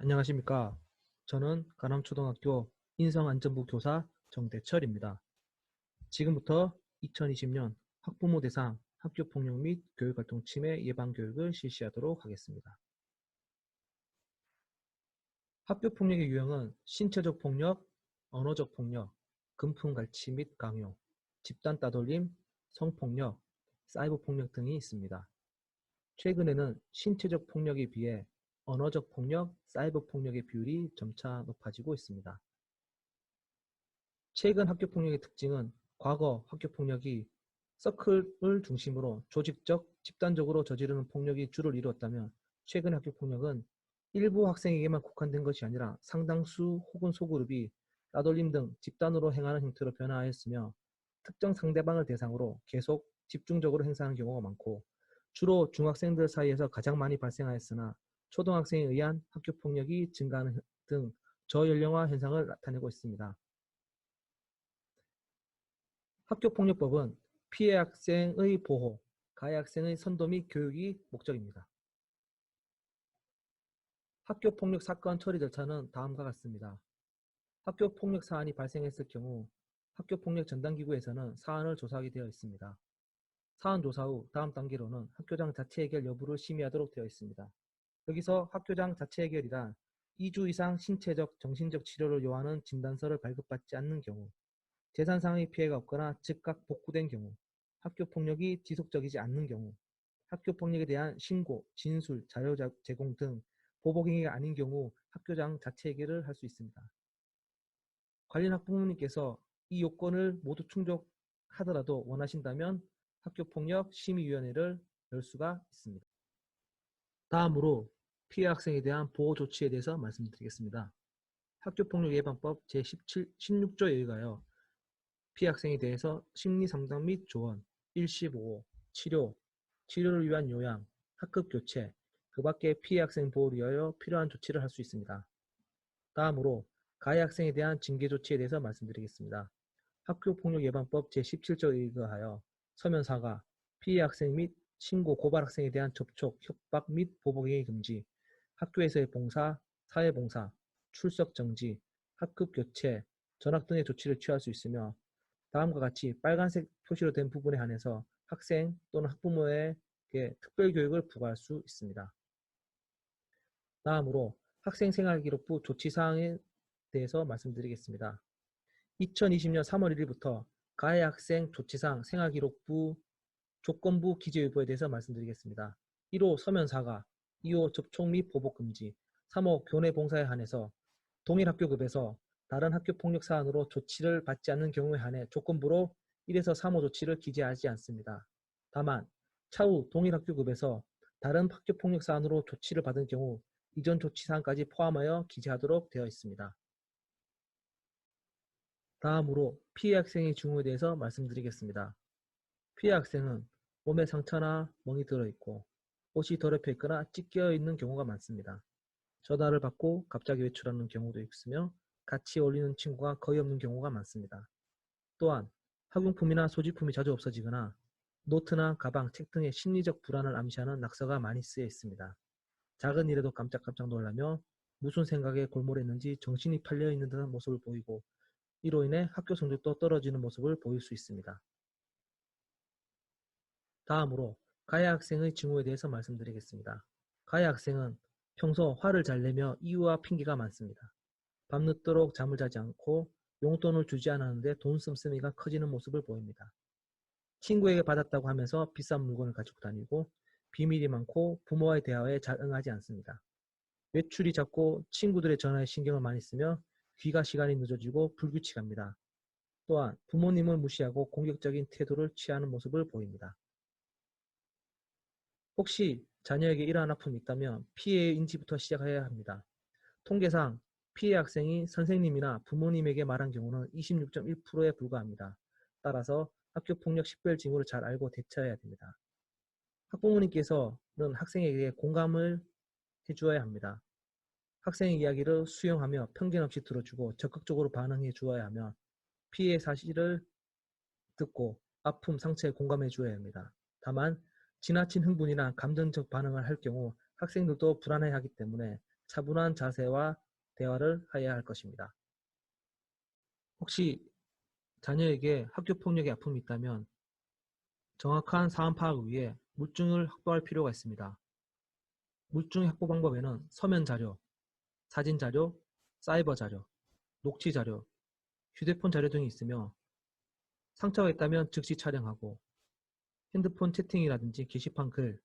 안녕하십니까. 저는 가남초등학교 인성안전부 교사 정대철입니다. 지금부터 2020년 학부모 대상 학교폭력 및 교육활동 침해 예방교육을 실시하도록 하겠습니다. 학교폭력의 유형은 신체적 폭력, 언어적 폭력, 금품갈취 및 강요, 집단 따돌림, 성폭력, 사이버 폭력 등이 있습니다. 최근에는 신체적 폭력에 비해 언어적 폭력, 사이버 폭력의 비율이 점차 높아지고 있습니다. 최근 학교폭력의 특징은 과거 학교폭력이 서클을 중심으로 조직적, 집단적으로 저지르는 폭력이 주를 이루었다면 최근 학교폭력은 일부 학생에게만 국한된 것이 아니라 상당수 혹은 소그룹이 따돌림 등 집단으로 행하는 형태로 변화하였으며 특정 상대방을 대상으로 계속 집중적으로 행사하는 경우가 많고 주로 중학생들 사이에서 가장 많이 발생하였으나 초등학생에 의한 학교폭력이 증가하는 등 저연령화 현상을 나타내고 있습니다. 학교폭력법은 피해 학생의 보호, 가해 학생의 선도 및 교육이 목적입니다. 학교폭력 사건 처리 절차는 다음과 같습니다. 학교폭력 사안이 발생했을 경우 학교폭력 전담기구에서는 사안을 조사하게 되어 있습니다. 사안 조사 후 다음 단계로는 학교장 자체 해결 여부를 심의하도록 되어 있습니다. 여기서 학교장 자체 해결이란 2주 이상 신체적, 정신적 치료를 요하는 진단서를 발급받지 않는 경우, 재산상의 피해가 없거나 즉각 복구된 경우, 학교폭력이 지속적이지 않는 경우, 학교폭력에 대한 신고, 진술, 자료 제공 등 보복행위가 아닌 경우 학교장 자체 해결을 할 수 있습니다. 관련 학부모님께서 이 요건을 모두 충족하더라도 원하신다면 학교폭력 심의위원회를 열 수가 있습니다. 다음으로 피해 학생에 대한 보호 조치에 대해서 말씀드리겠습니다. 학교폭력 예방법 제16조에 의하여 피해 학생에 대해서 심리상담 및 조언, 일시보호, 치료를 위한 요양, 학급 교체, 그 밖에 피해 학생 보호를 위하여 필요한 조치를 할 수 있습니다. 다음으로 가해 학생에 대한 징계 조치에 대해서 말씀드리겠습니다. 학교폭력 예방법 제17조에 의하여 서면 사과, 피해 학생 및 신고, 고발 학생에 대한 접촉, 협박 및 보복행위 금지, 학교에서의 봉사, 사회봉사, 출석 정지, 학급 교체, 전학 등의 조치를 취할 수 있으며 다음과 같이 빨간색 표시로 된 부분에 한해서 학생 또는 학부모에게 특별교육을 부과할 수 있습니다. 다음으로 학생생활기록부 조치사항에 대해서 말씀드리겠습니다. 2020년 3월 1일부터 가해 학생 조치상 생활기록부 조건부 기재유보에 대해서 말씀드리겠습니다. 1호 서면 사과, 2호 접촉 및 보복 금지, 3호 교내 봉사에 한해서 동일 학교급에서 다른 학교 폭력 사안으로 조치를 받지 않는 경우에 한해 조건부로 1에서 3호 조치를 기재하지 않습니다. 다만 차후 동일 학교급에서 다른 학교 폭력 사안으로 조치를 받은 경우 이전 조치 사항까지 포함하여 기재하도록 되어 있습니다. 다음으로 피해 학생의 징후에 대해서 말씀드리겠습니다. 피해 학생은 몸에 상처나 멍이 들어있고 옷이 더럽혀 있거나 찢겨 있는 경우가 많습니다. 전화를 받고 갑자기 외출하는 경우도 있으며 같이 어울리는 친구가 거의 없는 경우가 많습니다. 또한 학용품이나 소지품이 자주 없어지거나 노트나 가방, 책 등의 심리적 불안을 암시하는 낙서가 많이 쓰여 있습니다. 작은 일에도 깜짝깜짝 놀라며 무슨 생각에 골몰했는지 정신이 팔려 있는 듯한 모습을 보이고 이로 인해 학교 성적도 떨어지는 모습을 보일 수 있습니다. 다음으로 가해 학생의 징후에 대해서 말씀드리겠습니다. 가해 학생은 평소 화를 잘 내며 이유와 핑계가 많습니다. 밤늦도록 잠을 자지 않고 용돈을 주지 않았는데 돈 씀씀이가 커지는 모습을 보입니다. 친구에게 받았다고 하면서 비싼 물건을 가지고 다니고 비밀이 많고 부모와의 대화에 잘 응하지 않습니다. 외출이 잦고 친구들의 전화에 신경을 많이 쓰며 귀가 시간이 늦어지고 불규칙합니다. 또한 부모님을 무시하고 공격적인 태도를 취하는 모습을 보입니다. 혹시 자녀에게 이러한 아픔이 있다면 피해 인지부터 시작해야 합니다. 통계상 피해 학생이 선생님이나 부모님에게 말한 경우는 26.1%에 불과합니다. 따라서 학교폭력 식별 징후를 잘 알고 대처해야 됩니다. 학부모님께서는 학생에게 공감을 해주어야 합니다. 학생의 이야기를 수용하며 편견 없이 들어주고 적극적으로 반응해 주어야 하며 피해 사실을 듣고 아픔, 상처에 공감해 주어야 합니다. 다만 지나친 흥분이나 감정적 반응을 할 경우 학생들도 불안해하기 때문에 차분한 자세와 대화를 해야 할 것입니다. 혹시 자녀에게 학교 폭력의 아픔이 있다면 정확한 사안 파악을 위해 물증을 확보할 필요가 있습니다. 물증 확보 방법에는 서면 자료, 사진 자료, 사이버 자료, 녹취 자료, 휴대폰 자료 등이 있으며 상처가 있다면 즉시 촬영하고 핸드폰 채팅이라든지 게시판 글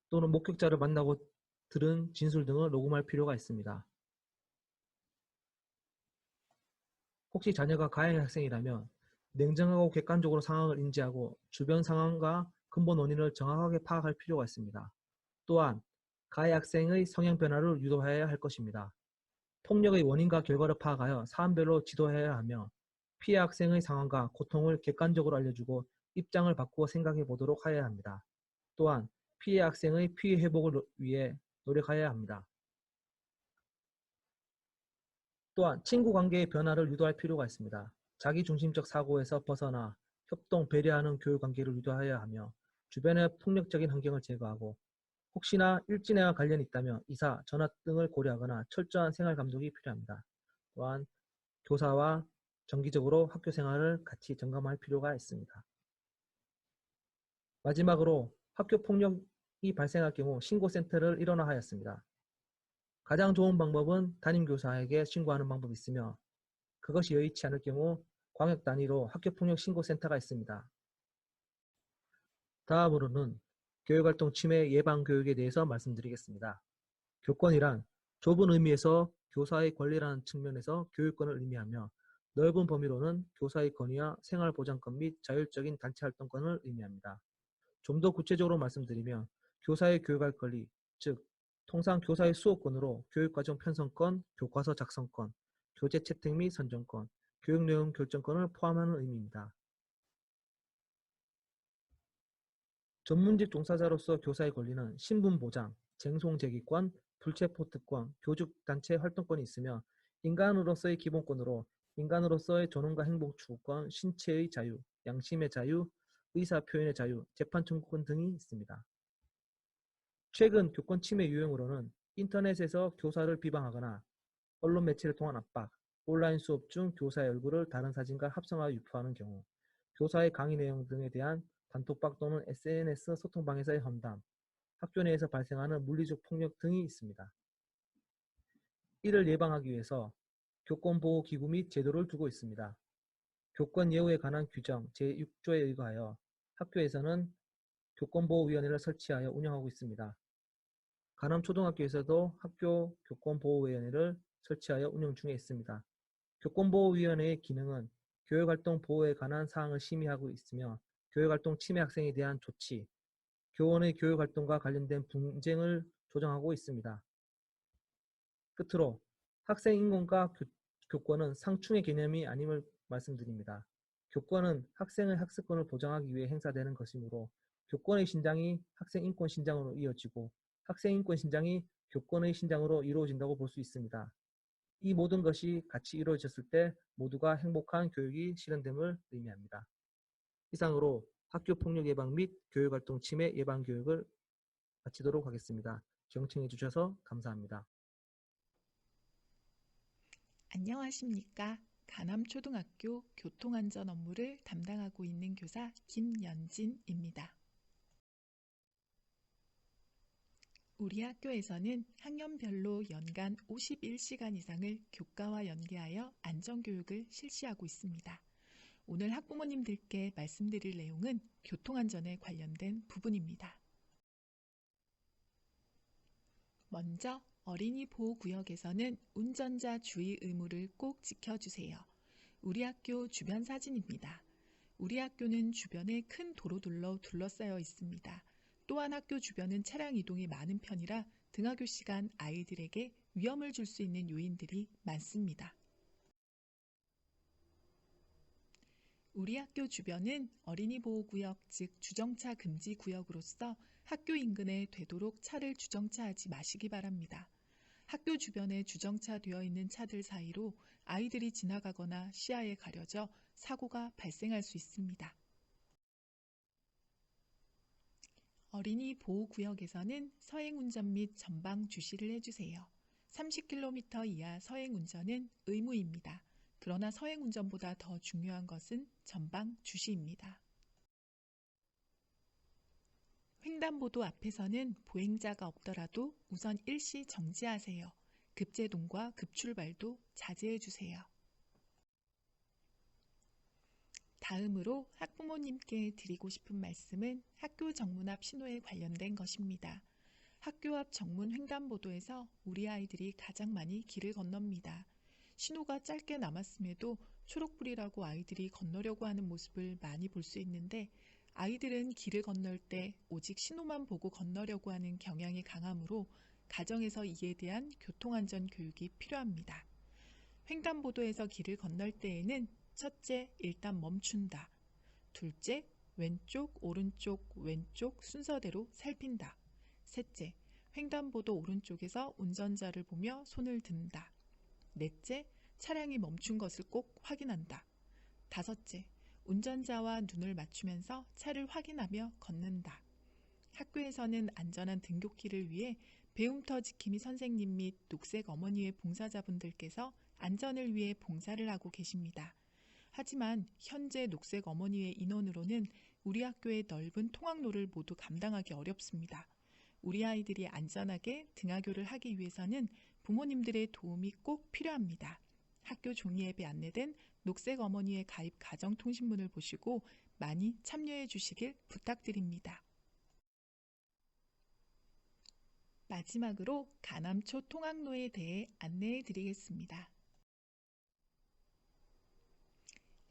또는 목격자를 만나고 들은 진술 등을 녹음할 필요가 있습니다. 혹시 자녀가 가해 학생이라면 냉정하고 객관적으로 상황을 인지하고 주변 상황과 근본 원인을 정확하게 파악할 필요가 있습니다. 또한 가해 학생의 성향 변화를 유도해야 할 것입니다. 폭력의 원인과 결과를 파악하여 사안별로 지도해야 하며 피해 학생의 상황과 고통을 객관적으로 알려주고 입장을 바꾸어 생각해 보도록 해야 합니다. 또한 피해 학생의 피해 회복을 위해 노력해야 합니다. 또한 친구 관계의 변화를 유도할 필요가 있습니다. 자기중심적 사고에서 벗어나 협동, 배려하는 교육 관계를 유도해야 하며 주변의 폭력적인 환경을 제거하고 혹시나 일진회와 관련이 있다면 이사, 전학 등을 고려하거나 철저한 생활 감독이 필요합니다. 또한 교사와 정기적으로 학교 생활을 같이 점검할 필요가 있습니다. 마지막으로 학교 폭력이 발생할 경우 신고센터를 일원화하였습니다. 가장 좋은 방법은 담임교사에게 신고하는 방법이 있으며 그것이 여의치 않을 경우 광역 단위로 학교폭력 신고센터가 있습니다. 다음으로는 교육활동 침해 예방 교육에 대해서 말씀드리겠습니다. 교권이란 좁은 의미에서 교사의 권리라는 측면에서 교육권을 의미하며 넓은 범위로는 교사의 권위와 생활보장권 및 자율적인 단체활동권을 의미합니다. 좀 더 구체적으로 말씀드리면 교사의 교육할 권리, 즉 통상 교사의 수호권으로 교육과정 편성권, 교과서 작성권, 교재 채택 및 선정권, 교육 내용 결정권을 포함하는 의미입니다. 전문직 종사자로서 교사의 권리는 신분 보장, 쟁송 제기권, 불체포 특권, 교직단체 활동권이 있으며 인간으로서의 기본권으로 인간으로서의 존엄과 행복 추구권, 신체의 자유, 양심의 자유, 의사표현의 자유, 재판 청구권 등이 있습니다. 최근 교권 침해 유형으로는 인터넷에서 교사를 비방하거나 언론 매체를 통한 압박, 온라인 수업 중 교사의 얼굴을 다른 사진과 합성하여 유포하는 경우, 교사의 강의 내용 등에 대한 단톡방 또는 SNS 소통방에서의 험담, 학교 내에서 발생하는 물리적 폭력 등이 있습니다. 이를 예방하기 위해서 교권보호기구 및 제도를 두고 있습니다. 교권예우에 관한 규정 제6조에 의거하여 학교에서는 교권보호위원회를 설치하여 운영하고 있습니다. 간암초등학교에서도 학교 교권보호위원회를 설치하여 운영 중에 있습니다. 교권보호위원회의 기능은 교육활동 보호에 관한 사항을 심의하고 있으며 교육활동 침해 학생에 대한 조치, 교원의 교육활동과 관련된 분쟁을 조정하고 있습니다. 끝으로 학생 인권과 교권은 상충의 개념이 아님을 말씀드립니다. 교권은 학생의 학습권을 보장하기 위해 행사되는 것이므로 교권의 신장이 학생 인권 신장으로 이어지고 학생 인권 신장이 교권의 신장으로 이루어진다고 볼 수 있습니다. 이 모든 것이 같이 이루어졌을 때 모두가 행복한 교육이 실현됨을 의미합니다. 이상으로 학교 폭력 예방 및 교육활동 침해 예방 교육을 마치도록 하겠습니다. 경청해 주셔서 감사합니다. 안녕하십니까. 간암초등학교 교통안전 업무를 담당하고 있는 교사 김연진입니다. 우리 학교에서는 학년별로 연간 51시간 이상을 교과와 연계하여 안전교육을 실시하고 있습니다. 오늘 학부모님들께 말씀드릴 내용은 교통안전에 관련된 부분입니다. 먼저 어린이 보호구역에서는 운전자 주의 의무를 꼭 지켜주세요. 우리 학교 주변 사진입니다. 우리 학교는 주변에 큰 도로들로 둘러싸여 있습니다. 또한 학교 주변은 차량 이동이 많은 편이라 등하교 시간 아이들에게 위험을 줄 수 있는 요인들이 많습니다. 우리 학교 주변은 어린이 보호구역, 즉 주정차 금지 구역으로서 학교 인근에 되도록 차를 주정차하지 마시기 바랍니다. 학교 주변에 주정차되어 있는 차들 사이로 아이들이 지나가거나 시야에 가려져 사고가 발생할 수 있습니다. 어린이 보호구역에서는 서행운전 및 전방 주시를 해주세요. 30km 이하 서행운전은 의무입니다. 그러나 서행운전보다 더 중요한 것은 전방 주시입니다. 횡단보도 앞에서는 보행자가 없더라도 우선 일시 정지하세요. 급제동과 급출발도 자제해 주세요. 다음으로 학부모님께 드리고 싶은 말씀은 학교 정문 앞 신호에 관련된 것입니다. 학교 앞 정문 횡단보도에서 우리 아이들이 가장 많이 길을 건넙니다. 신호가 짧게 남았음에도 초록불이라고 아이들이 건너려고 하는 모습을 많이 볼 수 있는데 아이들은 길을 건널 때 오직 신호만 보고 건너려고 하는 경향이 강하므로 가정에서 이에 대한 교통안전 교육이 필요합니다. 횡단보도에서 길을 건널 때에는 첫째, 일단 멈춘다. 둘째, 왼쪽, 오른쪽, 왼쪽 순서대로 살핀다. 셋째, 횡단보도 오른쪽에서 운전자를 보며 손을 든다. 넷째, 차량이 멈춘 것을 꼭 확인한다. 다섯째, 운전자와 눈을 맞추면서 차를 확인하며 걷는다. 학교에서는 안전한 등굣길을 위해 배움터 지킴이 선생님 및 녹색 어머니회 봉사자분들께서 안전을 위해 봉사를 하고 계십니다. 하지만 현재 녹색 어머니회 인원으로는 우리 학교의 넓은 통학로를 모두 감당하기 어렵습니다. 우리 아이들이 안전하게 등하교를 하기 위해서는 부모님들의 도움이 꼭 필요합니다. 학교 종이앱에 안내된 녹색 어머니의 가입 가정통신문을 보시고 많이 참여해 주시길 부탁드립니다. 마지막으로 가남초 통학로에 대해 안내해 드리겠습니다.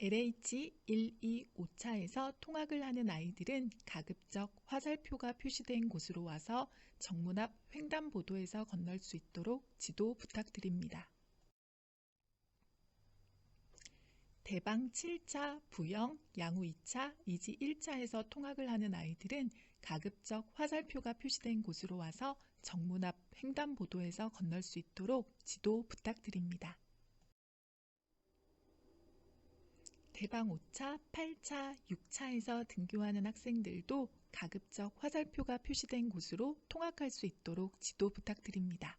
LH125차에서 통학을 하는 아이들은 가급적 화살표가 표시된 곳으로 와서 정문 앞 횡단보도에서 건널 수 있도록 지도 부탁드립니다. 대방 7차, 부영, 양우 2차, 이지 1차에서 통학을 하는 아이들은 가급적 화살표가 표시된 곳으로 와서 정문 앞 횡단보도에서 건널 수 있도록 지도 부탁드립니다. 대방 5차, 8차, 6차에서 등교하는 학생들도 가급적 화살표가 표시된 곳으로 통학할 수 있도록 지도 부탁드립니다.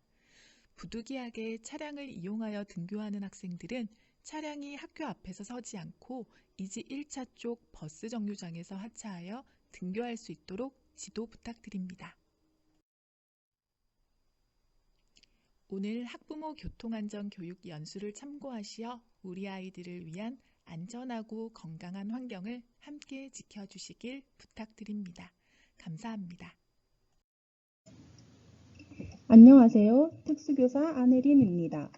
부득이하게 차량을 이용하여 등교하는 학생들은 차량이 학교 앞에서 서지 않고 이지 1차 쪽 버스 정류장에서 하차하여 등교할 수 있도록 지도 부탁드립니다. 오늘 학부모 교통안전 교육 연수를 참고하시어 우리 아이들을 위한 안전하고 건강한 환경을 함께 지켜주시길 부탁드립니다. 감사합니다. 안녕하세요. 특수교사 안혜림입니다.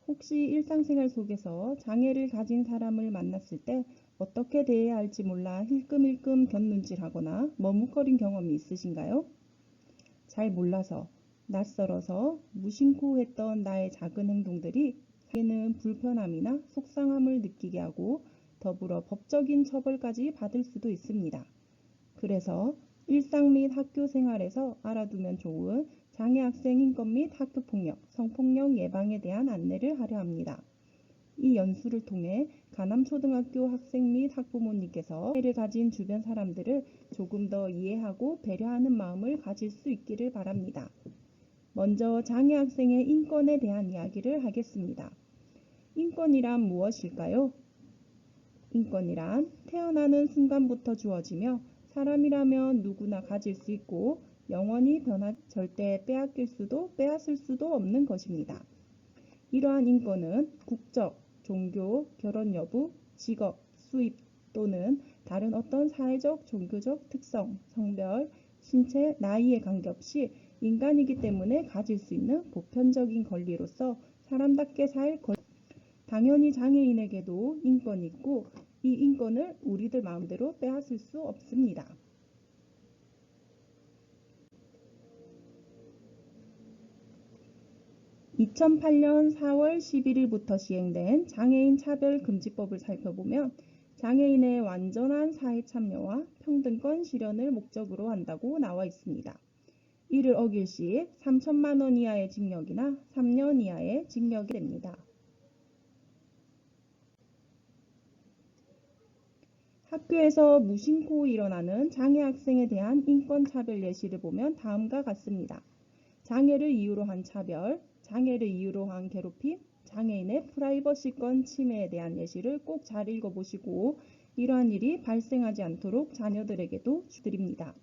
혹시 일상생활 속에서 장애를 가진 사람을 만났을 때 어떻게 대해야 할지 몰라 힐끔힐끔 곁눈질하거나 머뭇거린 경험이 있으신가요? 잘 몰라서, 낯설어서 무심코 했던 나의 작은 행동들이 자기는 불편함이나 속상함을 느끼게 하고 더불어 법적인 처벌까지 받을 수도 있습니다. 그래서 일상 및 학교 생활에서 알아두면 좋은 장애 학생 인권 및 학교폭력, 성폭력 예방에 대한 안내를 하려 합니다. 이 연수를 통해 가남초등학교 학생 및 학부모님께서 장애를 가진 주변 사람들을 조금 더 이해하고 배려하는 마음을 가질 수 있기를 바랍니다. 먼저 장애 학생의 인권에 대한 이야기를 하겠습니다. 인권이란 무엇일까요? 인권이란 태어나는 순간부터 주어지며 사람이라면 누구나 가질 수 있고 영원히 절대 빼앗길 수도 빼앗을 수도 없는 것입니다. 이러한 인권은 국적, 종교, 결혼 여부, 직업, 수입 또는 다른 어떤 사회적, 종교적 특성, 성별, 신체, 나이에 관계없이 인간이기 때문에 가질 수 있는 보편적인 권리로서 사람답게 살 권리. 당연히 장애인에게도 인권이 있고 이 인권을 우리들 마음대로 빼앗을 수 없습니다. (2008년 4월 11일부터) 시행된 장애인 차별금지법을 살펴보면 장애인의 완전한 사회 참여와 평등권 실현을 목적으로 한다고 나와 있습니다. 이를 어길 시 3천만 원 이하의 징역이나 3년 이하의 징역이 됩니다. 학교에서 무심코 일어나는 장애 학생에 대한 인권차별 예시를 보면 다음과 같습니다. 장애를 이유로 한 차별, 장애를 이유로 한 괴롭힘, 장애인의 프라이버시권 침해에 대한 예시를 꼭 잘 읽어보시고 이러한 일이 발생하지 않도록 자녀들에게도 드립니다.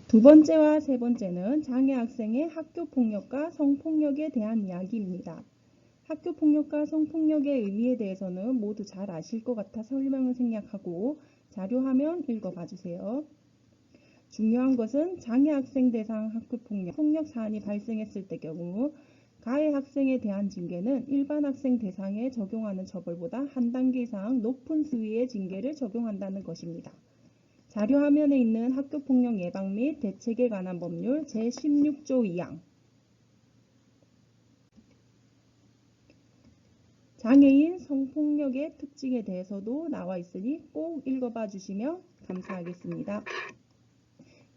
두 번째와 세 번째는 장애 학생의 학교 폭력과 성폭력에 대한 이야기입니다. 학교 폭력과 성폭력의 의미에 대해서는 모두 잘 아실 것 같아 설명을 생략하고 자료화면 읽어봐 주세요. 중요한 것은 장애 학생 대상 학교 폭력 사안이 발생했을 때 경우 가해 학생에 대한 징계는 일반 학생 대상에 적용하는 처벌보다 한 단계 이상 높은 수위의 징계를 적용한다는 것입니다. 자료 화면에 있는 학교폭력 예방 및 대책에 관한 법률 제16조 2항 장애인 성폭력의 특징에 대해서도 나와 있으니 꼭 읽어봐 주시면 감사하겠습니다.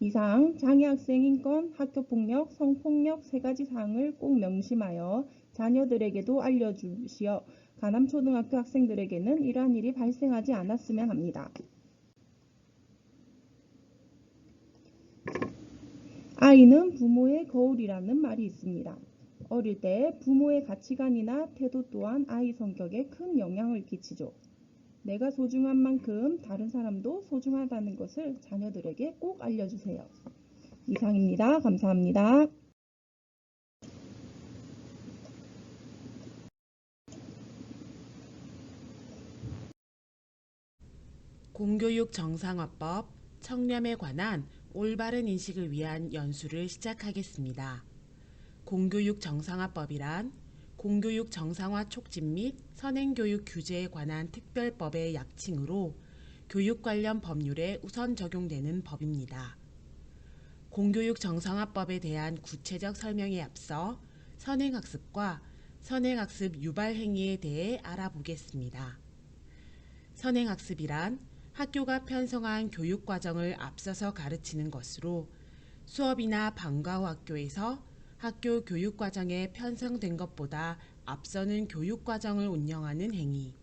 이상 장애 학생 인권, 학교폭력, 성폭력 세 가지 사항을 꼭 명심하여 자녀들에게도 알려주시어 가남초등학교 학생들에게는 이러한 일이 발생하지 않았으면 합니다. 아이는 부모의 거울이라는 말이 있습니다. 어릴 때 부모의 가치관이나 태도 또한 아이 성격에 큰 영향을 끼치죠. 내가 소중한 만큼 다른 사람도 소중하다는 것을 자녀들에게 꼭 알려주세요. 이상입니다. 감사합니다. 공교육 정상화법, 청렴에 관한 올바른 인식을 위한 연수를 시작하겠습니다. 공교육 정상화법이란 공교육 정상화 촉진 및 선행교육 규제에 관한 특별법의 약칭으로 교육 관련 법률에 우선 적용되는 법입니다. 공교육 정상화법에 대한 구체적 설명에 앞서 선행학습과 선행학습 유발 행위에 대해 알아보겠습니다. 선행학습이란 학교가 편성한 교육과정을 앞서서 가르치는 것으로 수업이나 방과 후 학교에서 학교 교육과정에 편성된 것보다 앞서는 교육과정을 운영하는 행위,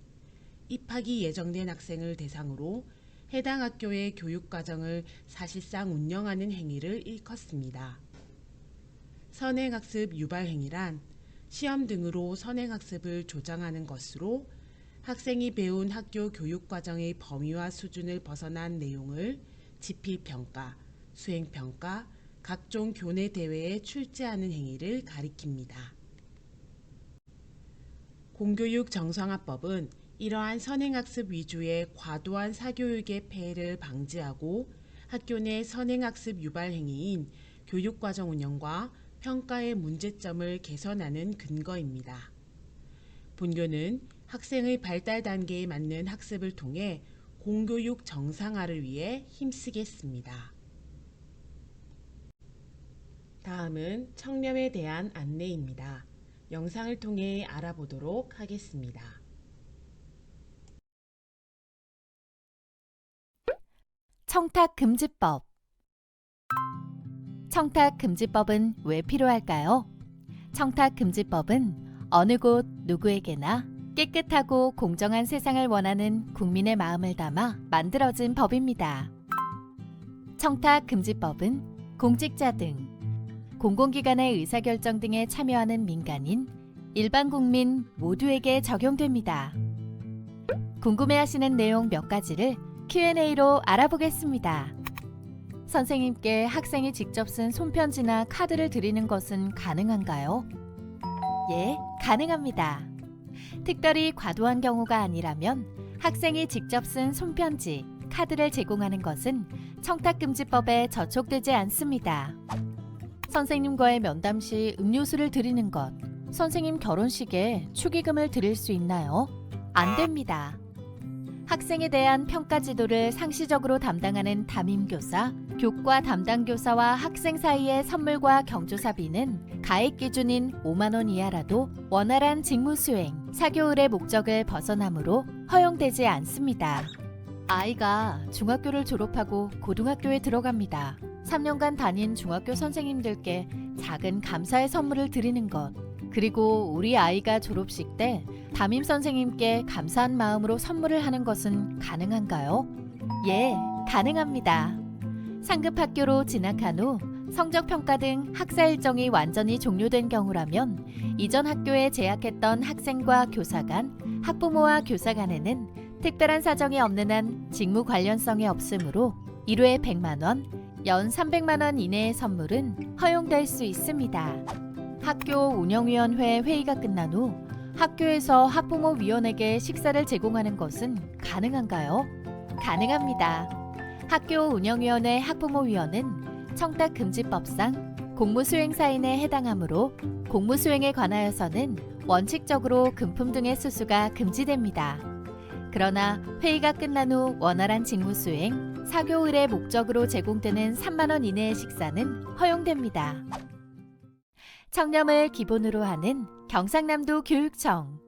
입학이 예정된 학생을 대상으로 해당 학교의 교육과정을 사실상 운영하는 행위를 일컫습니다. 선행학습 유발행위란 시험 등으로 선행학습을 조장하는 것으로 학생이 배운 학교 교육과정의 범위와 수준을 벗어난 내용을 지필평가, 수행평가, 각종 교내 대회에 출제하는 행위를 가리킵니다. 공교육 정상화법은 이러한 선행학습 위주의 과도한 사교육의 폐해를 방지하고 학교 내 선행학습 유발 행위인 교육과정 운영과 평가의 문제점을 개선하는 근거입니다. 본교는 학생의 발달 단계에 맞는 학습을 통해 공교육 정상화를 위해 힘쓰겠습니다. 다음은 청렴에 대한 안내입니다. 영상을 통해 알아보도록 하겠습니다. 청탁금지법. 청탁금지법은 왜 필요할까요? 청탁금지법은 어느 곳 누구에게나 깨끗하고 공정한 세상을 원하는 국민의 마음을 담아 만들어진 법입니다. 청탁금지법은 공직자 등 공공기관의 의사결정 등에 참여하는 민간인, 일반 국민 모두에게 적용됩니다. 궁금해하시는 내용 몇 가지를 Q&A로 알아보겠습니다. 선생님께 학생이 직접 쓴 손편지나 카드를 드리는 것은 가능한가요? 예, 가능합니다. 특별히 과도한 경우가 아니라면 학생이 직접 쓴 손편지, 카드를 제공하는 것은 청탁금지법에 저촉되지 않습니다. 선생님과의 면담 시 음료수를 드리는 것, 선생님 결혼식에 축의금을 드릴 수 있나요? 안 됩니다. 학생에 대한 평가 지도를 상시적으로 담당하는 담임교사, 교과 담당 교사와 학생 사이의 선물과 경조사비는 가액 기준인 5만 원 이하라도 원활한 직무 수행, 사교 의뢰 목적을 벗어나므로 허용되지 않습니다. 아이가 중학교를 졸업하고 고등학교에 들어갑니다. 3년간 다닌 중학교 선생님들께 작은 감사의 선물을 드리는 것, 그리고 우리 아이가 졸업식 때 담임 선생님께 감사한 마음으로 선물을 하는 것은 가능한가요? 예, 가능합니다. 상급 학교로 진학한 후 성적 평가 등 학사 일정이 완전히 종료된 경우라면 이전 학교에 재학했던 학생과 교사 간, 학부모와 교사 간에는 특별한 사정이 없는 한 직무 관련성이 없으므로 1회 100만 원, 연 300만 원 이내의 선물은 허용될 수 있습니다. 학교 운영위원회 회의가 끝난 후 학교에서 학부모위원에게 식사를 제공하는 것은 가능한가요? 가능합니다. 학교 운영위원회 학부모위원은 청탁금지법상 공무수행사인에 해당하므로 공무수행에 관하여서는 원칙적으로 금품 등의 수수가 금지됩니다. 그러나 회의가 끝난 후 원활한 직무수행, 사교의례 목적으로 제공되는 3만 원 이내의 식사는 허용됩니다. 청렴을 기본으로 하는 경상남도 교육청.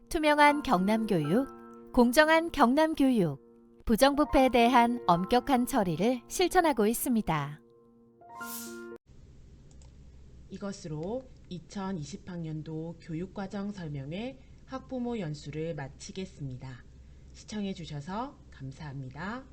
투명한 경남교육, 공정한 경남교육, 부정부패에 대한 엄격한 처리를 실천하고 있습니다. 이것으로 2020학년도 교육과정 설명회 학부모 연수를 마치겠습니다. 시청해 주셔서 감사합니다.